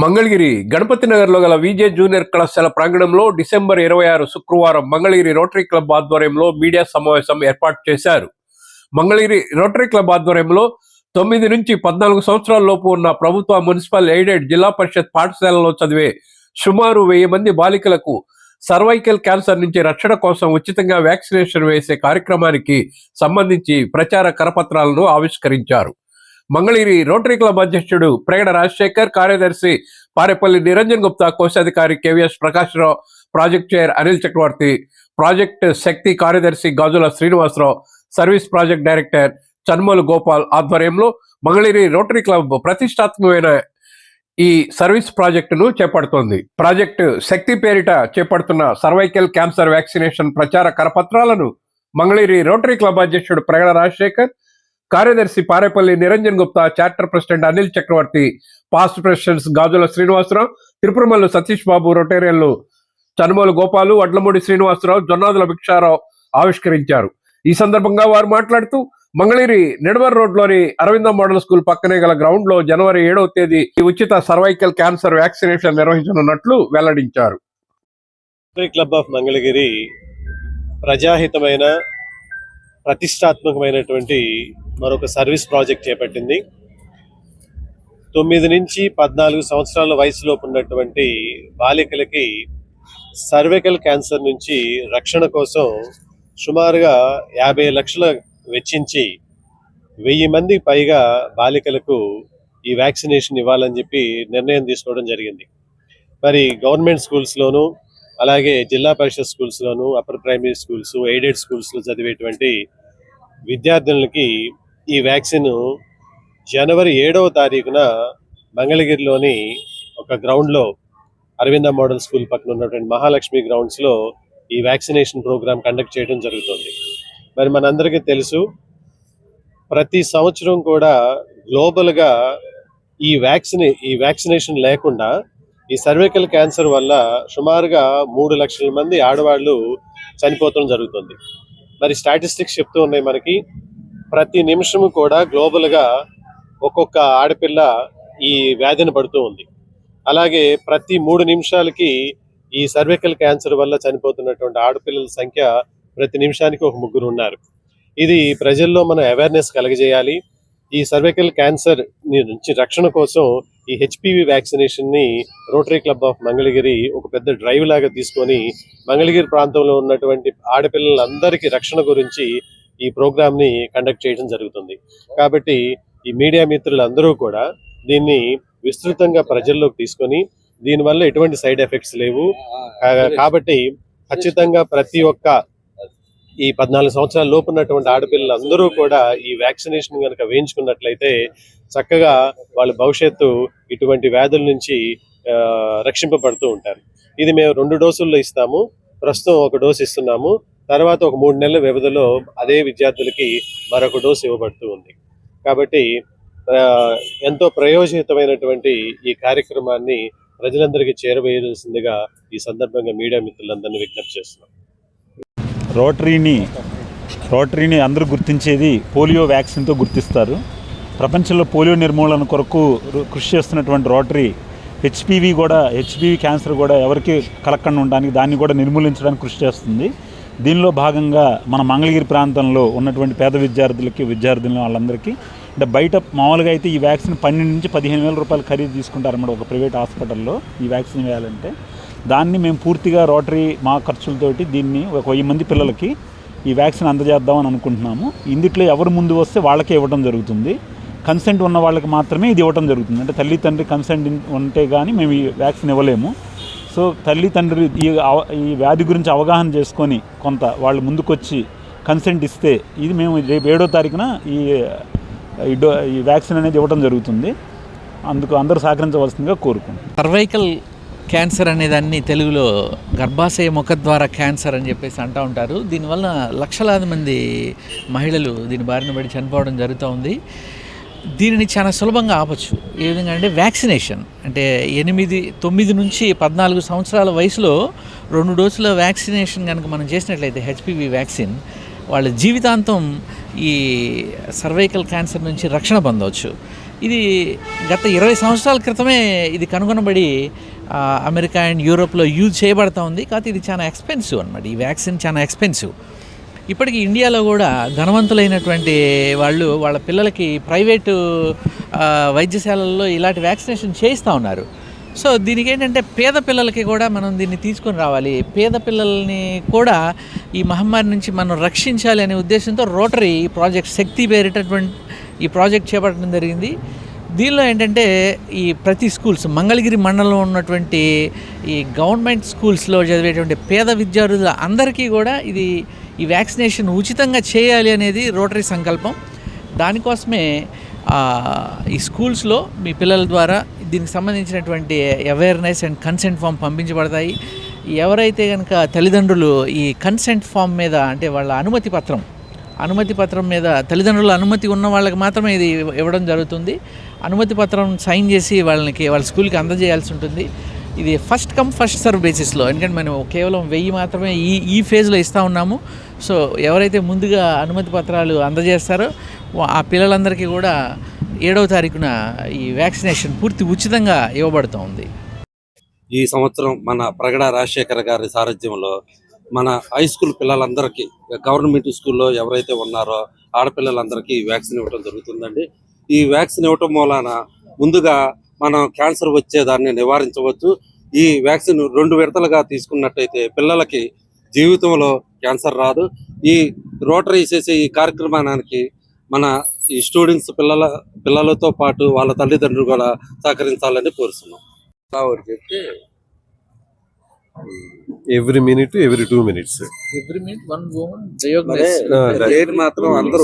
మంగళగిరి గణపతి నగర్లో గల VJ junior కళాశాల ప్రాంగణంలో డిసెంబర్ 26 శుక్రవారం మంగళగిరి రోటరీ క్లబ్ ఆధ్వర్యంలో మీడియా సమావేశం ఏర్పాటు చేశారు. మంగళగిరి రోటరీ క్లబ్ ఆధ్వర్యంలో 9 నుంచి 14 సంవత్సరాల లోపు ఉన్న ప్రభుత్వ, మున్సిపల్, ఎయిడెడ్, జిల్లా పరిషత్ పాఠశాలలో చదివే సుమారు 1000 మంది బాలికలకు సర్వైకల్ క్యాన్సర్ నుంచి రక్షణ కోసం ఉచితంగా వ్యాక్సినేషన్ వేసే కార్యక్రమానికి సంబంధించి ప్రచార కరపత్రాలను ఆవిష్కరించారు. మంగళగిరి రోటరీ క్లబ్ అధ్యక్షుడు ప్రేగడ రాజశేఖర్, కార్యదర్శి పారేపల్లి నిరంజన్ గుప్తా, కోశాధికారి KVS Prakashrao, project chair Anil Chakravarthi, project Shakti కార్యదర్శి Gajula Srinivasarao, service project director Chanmolu Gopal ఆధ్వర్యంలో మంగళగిరి రోటరీ క్లబ్ ప్రతిష్టాత్మకమైన ఈ సర్వీస్ ప్రాజెక్టును చేపడుతోంది. ప్రాజెక్టు శక్తి పేరిట చేపడుతున్న సర్వైకల్ క్యాన్సర్ వ్యాక్సినేషన్ ప్రచార కరపత్రాలను మంగళగిరి రోటరీ క్లబ్ అధ్యక్షుడు ప్రేగడ రాజశేఖర్, కార్యదర్శి పారేపల్లి నిరంజన్ గుప్తా, చార్టర్ ప్రెసిడెంట్ అనిల్ చక్రవర్తి, పాస్ట్ ప్రెసిడెంట్స్ గాజుల శ్రీనివాసరావు, తిరుపతిమల్లు సతీష్ బాబు, రొటేరియన్లు చనుమోలు గోపాలు, వడ్లమూడి శ్రీనివాసరావు, జొన్నాదుల భిక్షారావు ఆవిష్కరించారు. ఈ సందర్భంగా వారు మాట్లాడుతూ మంగళగిరి నెడవర్ రోడ్లోని అరవింద మోడల్ స్కూల్ పక్కనే గల గ్రౌండ్ లో జనవరి 7వ తేదీ ఉచిత సర్వైకల్ క్యాన్సర్ వ్యాక్సినేషన్ నిర్వహించనున్నట్లు వెల్లడించారు. క్లబ్ ఆఫ్ మంగళగిరి ప్రజాహితమైన ప్రతిష్టాత్మకమైనటువంటి మరొక సర్వీస్ ప్రాజెక్ట్ చేపట్టింది. 9 నుంచి 14 సంవత్సరాల వయసులోపు ఉన్నటువంటి బాలికలకి సర్వైకల్ క్యాన్సర్ నుంచి రక్షణ కోసం సుమారుగా 50 లక్షలు వెచ్చించి 1000 మందికి పైగా బాలికలకు ఈ వ్యాక్సినేషన్ ఇవ్వాలని చెప్పి నిర్ణయం తీసుకోవడం జరిగింది. మరి గవర్నమెంట్ స్కూల్స్లోను, అలాగే జిల్లా పరిషత్ స్కూల్స్లోను, అప్పర్ ప్రైమరీ స్కూల్స్, ఎయిడెడ్ స్కూల్స్లో చదివేటువంటి విద్యార్థులకి ఈ వ్యాక్సిన్ జనవరి 7వ తారీఖున మంగళగిరిలోని ఒక గ్రౌండ్లో అరవింద మోడల్ స్కూల్ పక్కన ఉన్నటువంటి మహాలక్ష్మి గ్రౌండ్స్లో ఈ వ్యాక్సినేషన్ ప్రోగ్రామ్ కండక్ట్ చేయడం జరుగుతుంది. మరి మనందరికీ తెలుసు, ప్రతి సంవత్సరం కూడా గ్లోబల్గా ఈ వ్యాక్సినేషన్ లేకుండా ఈ సర్వైకల్ క్యాన్సర్ వల్ల సుమారుగా 3 లక్షల మంది ఆడవాళ్ళు చనిపోవడం జరుగుతుంది. మరి స్టాటిస్టిక్స్ చెప్తూ ఉన్నాయి మనకి, ప్రతి నిమిషము కూడా గ్లోబల్గా ఒక్కొక్క ఆడపిల్ల ఈ వ్యాధిని పడుతూ ఉంది. అలాగే ప్రతి 3 నిమిషాలకి ఈ సర్వైకల్ క్యాన్సర్ వల్ల చనిపోతున్నటువంటి ఆడపిల్లల సంఖ్య ప్రతి నిమిషానికి ఒక 3 ఉన్నారు. ఇది ప్రజల్లో మనం అవేర్నెస్ కలగజేయాలి. ఈ సర్వైకల్ క్యాన్సర్ నుంచి రక్షణ కోసం ఈ హెచ్పివి వ్యాక్సినేషన్ని రోటరీ క్లబ్ ఆఫ్ మంగళగిరి ఒక పెద్ద డ్రైవ్ లాగా తీసుకొని మంగళగిరి ప్రాంతంలో ఉన్నటువంటి ఆడపిల్లలందరికీ రక్షణ గురించి ఈ ప్రోగ్రామ్ని కండక్ట్ చేయడం జరుగుతుంది. కాబట్టి ఈ మీడియా మిత్రులందరూ కూడా దీన్ని విస్తృతంగా ప్రజల్లోకి తీసుకొని, దీనివల్ల ఎటువంటి సైడ్ ఎఫెక్ట్స్ లేవు కాబట్టి ఖచ్చితంగా ప్రతి ఒక్క ఈ 14 సంవత్సరాల లోపు ఉన్నటువంటి ఆడపిల్లలందరూ కూడా ఈ వ్యాక్సినేషన్ కనుక వేయించుకున్నట్లయితే చక్కగా వాళ్ళ భవిష్యత్తు ఇటువంటి వ్యాధుల నుంచి రక్షింపబడుతూ ఉంటారు. ఇది మేము 2 డోసుల్లో ఇస్తాము. ప్రస్తుతం 1 డోసు ఇస్తున్నాము. తర్వాత ఒక 3 నెలల వ్యవధిలో అదే విద్యార్థులకి మరొక డోసు ఇవ్వబడుతూ ఉంది. కాబట్టి ఎంతో ప్రయోజనమైనటువంటి ఈ కార్యక్రమాన్ని ప్రజలందరికీ చేరవేయాల్సిందిగా ఈ సందర్భంగా మీడియా మిత్రులందరినీ విజ్ఞప్తి చేస్తున్నాం. రోటరీని అందరూ గుర్తించేది పోలియో వ్యాక్సిన్తో గుర్తిస్తారు. ప్రపంచంలో పోలియో నిర్మూలన కొరకు కృషి చేస్తున్నటువంటి రోటరీ హెచ్పివి క్యాన్సర్ కూడా ఎవరికి కలగకుండా ఉండడానికి, దాన్ని కూడా నిర్మూలించడానికి కృషి చేస్తుంది. దీనిలో భాగంగా మన మంగళగిరి ప్రాంతంలో ఉన్నటువంటి పేద విద్యార్థులను వాళ్ళందరికీ అంటే బయట మామూలుగా అయితే ఈ వ్యాక్సిన్ 12 నుంచి 15,000 రూపాయలు ఖరీదు తీసుకుంటారన్నమాట ఒక ప్రైవేట్ హాస్పిటల్లో ఈ వ్యాక్సిన్ వేయాలంటే. దాన్ని మేము పూర్తిగా రోటరీ మా ఖర్చులతోటి దీన్ని ఒక 1000 మంది పిల్లలకి ఈ వ్యాక్సిన్ అందజేద్దామని అనుకుంటున్నాము. ఇందులో ఎవరు ముందు వస్తే వాళ్ళకే ఇవ్వడం జరుగుతుంది. కన్సెంట్ ఉన్న వాళ్ళకి మాత్రమే ఇది ఇవ్వడం జరుగుతుంది. అంటే తల్లి తండ్రి కన్సెంట్ ఉంటే కానీ మేము ఈ వ్యాక్సిన్ ఇవ్వలేము. సో తల్లి తండ్రి ఈ వ్యాధి గురించి అవగాహన చేసుకొని కొంత వాళ్ళు ముందుకొచ్చి కన్సెంట్ ఇస్తే ఇది మేము రేపు 7వ తారీఖున ఈ వ్యాక్సిన్ అనేది ఇవ్వడం జరుగుతుంది. అందుకు అందరూ సహకరించవలసిందిగా కోరుకుంటున్నాం. సర్వైకల్ క్యాన్సర్ అనేదాన్ని తెలుగులో గర్భాశయ ముఖద్వార క్యాన్సర్ అని చెప్పేసి అంటూ ఉంటారు. దీనివల్ల లక్షలాది మంది మహిళలు దీని బారిన పడి చనిపోవడం జరుగుతూ ఉంది. దీనిని చాలా సులభంగా ఆపచ్చు. ఏ విధంగా అంటే వ్యాక్సినేషన్ అంటే 9 నుంచి 14 సంవత్సరాల వయసులో 2 డోసుల వ్యాక్సినేషన్ కనుక మనం చేసినట్లయితే హెచ్పివి వ్యాక్సిన్ వాళ్ళ జీవితాంతం ఈ సర్వైకల్ క్యాన్సర్ నుంచి రక్షణ పొందవచ్చు. ఇది గత 20 సంవత్సరాల క్రితమే ఇది కనుగొనబడి అమెరికా అండ్ యూరోప్లో యూజ్ చేయబడతా ఉంది. కాకపోతే ఇది చాలా ఎక్స్పెన్సివ్ అనమాట. ఈ వ్యాక్సిన్ చాలా ఎక్స్పెన్సివ్. ఇప్పటికి ఇండియాలో కూడా ధనవంతులైనటువంటి వాళ్ళు వాళ్ళ పిల్లలకి ప్రైవేటు వైద్యశాలల్లో ఇలాంటి వ్యాక్సినేషన్ చేయిస్తూ ఉన్నారు. సో దీనికి ఏంటంటే పేద పిల్లలకి కూడా మనం దీన్ని తీసుకొని రావాలి, పేద పిల్లల్ని కూడా ఈ మహమ్మారి నుంచి మనం రక్షించాలి అనే ఉద్దేశంతో రోటరీ ప్రాజెక్ట్ శక్తి పేరిటటువంటి ఈ ప్రాజెక్ట్ చేపట్టడం జరిగింది. దీనిలో ఏంటంటే ఈ ప్రతి స్కూల్స్ మంగళగిరి మండలంలో ఉన్నటువంటి ఈ గవర్నమెంట్ స్కూల్స్లో చదివేటువంటి పేద విద్యార్థుల అందరికీ కూడా ఈ వ్యాక్సినేషన్ ఉచితంగా చేయాలి అనేది రోటరీ సంకల్పం. దానికోసమే ఈ స్కూల్స్లో మీ పిల్లల ద్వారా దీనికి సంబంధించినటువంటి అవేర్నెస్ అండ్ కన్సెంట్ ఫామ్ పంపించబడతాయి. ఎవరైతే కనుక తల్లిదండ్రులు ఈ కన్సెంట్ ఫామ్ మీద అంటే వాళ్ళ అనుమతి పత్రం మీద తల్లిదండ్రుల అనుమతి ఉన్న వాళ్ళకి మాత్రమే ఇది ఇవ్వడం జరుగుతుంది. అనుమతి పత్రం సైన్ చేసి వాళ్ళ స్కూల్కి అందజేయాల్సి ఉంటుంది. ఇది ఫస్ట్ కమ్ ఫస్ట్ సర్వ్ బేసిస్లో, ఎందుకంటే మనం కేవలం 1000 మాత్రమే ఈ ఫేజ్లో ఇస్తూ ఉన్నాము. సో ఎవరైతే ముందుగా అనుమతి పత్రాలు అందజేస్తారో ఆ పిల్లలందరికీ కూడా 7వ తారీఖున ఈ వ్యాక్సినేషన్ పూర్తి ఉచితంగా ఇవ్వబడుతూ ఉంది. ఈ సంవత్సరం మన ప్రగడ రాజశేఖర్ గారి సారథ్యంలో మన హై స్కూల్ పిల్లలందరికీ, గవర్నమెంట్ స్కూల్లో ఎవరైతే ఉన్నారో ఆడపిల్లలందరికీ వ్యాక్సిన్ ఇవ్వడం జరుగుతుందండి. ఈ వ్యాక్సిన్ ఇవ్వటం మూలాన ముందుగా మనం క్యాన్సర్ వచ్చేదాన్ని నివారించవచ్చు. ఈ వ్యాక్సిన్ 2 విడతలుగా తీసుకున్నట్టయితే పిల్లలకి జీవితంలో క్యాన్సర్ రాదు. ఈ రోటరీ చేసే ఈ కార్యక్రమానికి మన ఈ స్టూడెంట్స్ పిల్లలతో పాటు వాళ్ళ తల్లిదండ్రులు కూడా సహకరించాలని కోరుతున్నాం. చెప్తే every minute, every 2 minutes. Every minute 1 woman మాత్రం అందరూ